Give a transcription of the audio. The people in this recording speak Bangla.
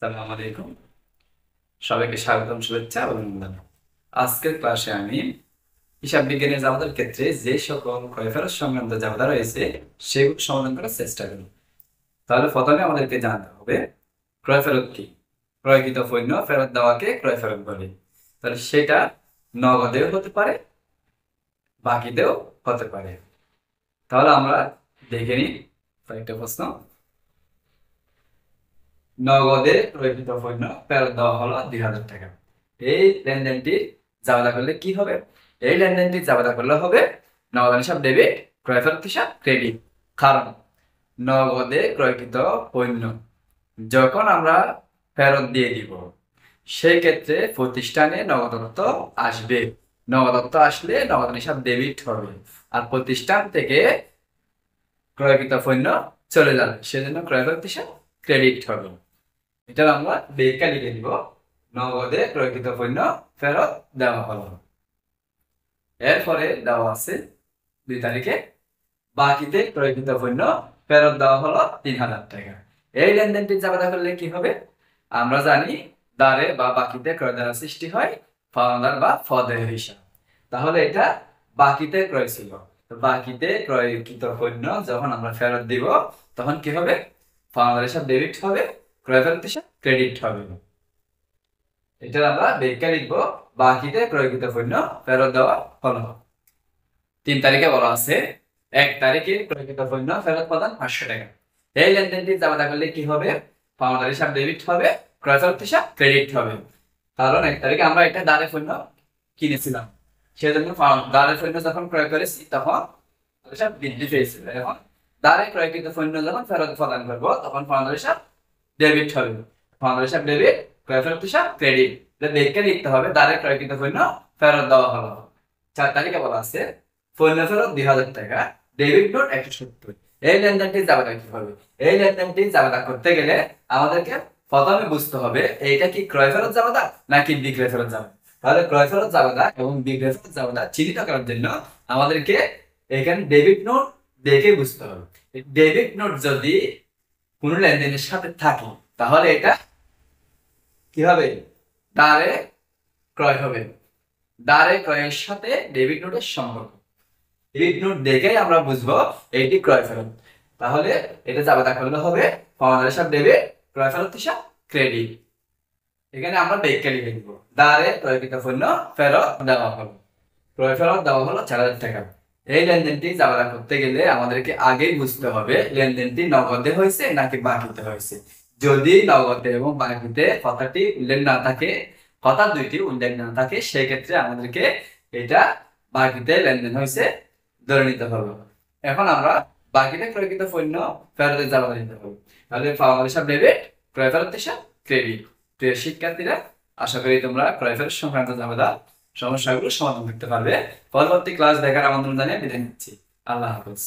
আসসালামু আলাইকুম। সবাইকে স্বাগতম, শুভেচ্ছা এবং অভিনন্দন। আজকের ক্লাসে আমি হিসাব বিজ্ঞানের জাবেদার ক্ষেত্রে যে সকল ক্রয় ফেরত সংক্রান্ত জাবেদা রয়েছে সেগুলো সমাধান করার চেষ্টা করব। তাহলে প্রথমে আমাদেরকে জানতে হবে ক্রয় ফেরত কি। ক্রয়কৃত পণ্য ফেরত দেওয়াকে ক্রয় ফেরত বলে। তাহলে সেটা নগদেও হতে পারে, বাকিতেও হতে পারে। তাহলে আমরা দেখে নিই কয়েকটা প্রশ্ন। নগদে ক্রয়কৃত পণ্য ফেরত দেওয়া হলো ২,০০০ টাকা। এই লেনদেনটি জাবেদা করলে কি হবে? এই লেনদেনটি জাবেদা করলে হবে নগদ হিসাব ডেবিট, ক্রয় ফেরত হিসাব ক্রেডিট। কারণ নগদে ক্রয়কৃত পণ্য যখন আমরা ফেরত দিয়ে দিব সেই ক্ষেত্রে প্রতিষ্ঠানে নগদত্ব আসবে। নগদত্ব আসলে নগদ হিসাব ডেবিট হবে, আর প্রতিষ্ঠান থেকে ক্রয়কৃত পণ্য চলে যাবে, সেজন্য ক্রয় ফেরত হিসাব ক্রেডিট হবে। এটা আমরা ব্যাখ্যা লিখে দিব, নগদে ক্রয়কৃত পণ্য ফেরত দেওয়া হলো। এরপরে দেওয়া আছে ২ তারিখে বাকিতে ক্রয়কৃত পণ্য ফেরত দেওয়া হলো ৩,০০০ টাকা। এই লেনদেনটি জাবেদা করলে কি হবে? আমরা জানি দারে বা বাকিতে ক্রয় দ্বারা সৃষ্টি হয় পাওনাদার বা ফদের হিসাব। তাহলে এটা বাকিতে ক্রয় ছিল, তো বাকিতে ক্রয়কৃত পণ্য যখন আমরা ফেরত দিব তখন কি হবে? পাওনাদার হিসাব ডেবিট হবে, ক্রয় ফেরত হিসাব ক্রেডিট হবে। এটা আমরা ব্যাখ্যা লিখবো, বাকিতে ক্রয়কৃত পণ্য ফেরত দেওয়া হলো। ৩ তারিখে বলা আছে ১ তারিখে ক্রয়কৃত পণ্য ফেরত প্রদান ৫০০ টাকা। এই লেনদেনটি জাবেদা করলে কি হবে? পাওনাদার হিসাব ডেবিট হবে, ক্রয় ফেরত হিসাব ক্রেডিট হবে। কারণ ১ তারিখে আমরা একটা দারে পণ্য কিনেছিলাম, সেজন্য দারে পণ্য যখন ক্রয় করেছি তখন হিসাব বৃদ্ধি পেয়েছিল। এখন দারে ক্রয়কৃত পণ্য যখন ফেরত প্রদান করবো তখন পাওনাদার হিসাব ডেবিট হবে। পাওনাদার হিসাব ডেবিট, ক্রয় ফেরত হিসাব ক্রেডিট। ব্যাখ্যা লিখতে হবে দারে ক্রয়কৃত পণ্য ফেরত দেওয়া হলো। ৪ তারিখে বলা আছে পণ্য ফেরত ২,০০০ টাকা, ডেবিট নোট ১৭০। এই লেনদেনটি জাবেদা কি হবে? এই লেনদেনটি জাবেদা করতে গেলে আমাদেরকে প্রথমে বুঝতে হবে এইটা কি ক্রয় ফেরত জাবেদা নাকি বিক্রয় ফেরত জাবেদা। তাহলে ক্রয় ফেরত জাবেদা এবং বিক্রয় ফেরত জাবেদা চিহ্নিত করার জন্য আমাদেরকে এখানে ডেবিট নোট দেখে বুঝতে হবে। ডেবিট নোট যদি কোনো লেনদেনের সাথে থাকে তাহলে এটা কি হবে? দারে ক্রয় হবে। দারে ক্রয়ের সাথে ডেবিট নোটের সম্পর্ক, ডেবিট নোট দেখেই আমরা বুঝবো এইটি ক্রয় ফেরত। তাহলে এটা জাবেদা করলে হবে পাওনাদার হিসাব ডেবিট, ক্রয় ফেরত হিসাব ক্রেডিট। এখানে আমরা ব্যাখ্যা লিখে দিব, দারে ক্রয়কৃত পণ্য ফেরত দেওয়া হলো, ক্রয় ফেরত দেওয়া হলো ৪,০০০ টাকা। এই লেনদেনটি জাবেদা করতে গেলে আমাদেরকে আগেই বুঝতে হবে লেনদেনটি নগদে হয়েছে নাকি বাকিতে হয়েছে। যদি নগদে এবং বাকিতে কথাটি উল্লেখ না থাকে, কথা দুইটি উল্লেখ না থাকে, সেই ক্ষেত্রে আমাদেরকে এটা বাকিতে লেনদেন হয়েছে ধরে নিতে হবে। এখন আমরা বাকিতে ক্রয়কৃত পণ্য ফেরতের জাবেদা নিতে হবে। তাহলে পাওনাদার হিসাব ডেবিট, ক্রয় ফেরত হিসাব ক্রেডিট। প্রিয় শিক্ষার্থীরা, আশা করি তোমরা ক্রয় ফেরত সংক্রান্ত জাবেদা সমস্যাগুলো সমাধান করতে পারবে। পরবর্তী ক্লাস দেখার আমন্ত্রণ জানিয়ে বিদায় নিচ্ছি। আল্লাহ হাফেজ।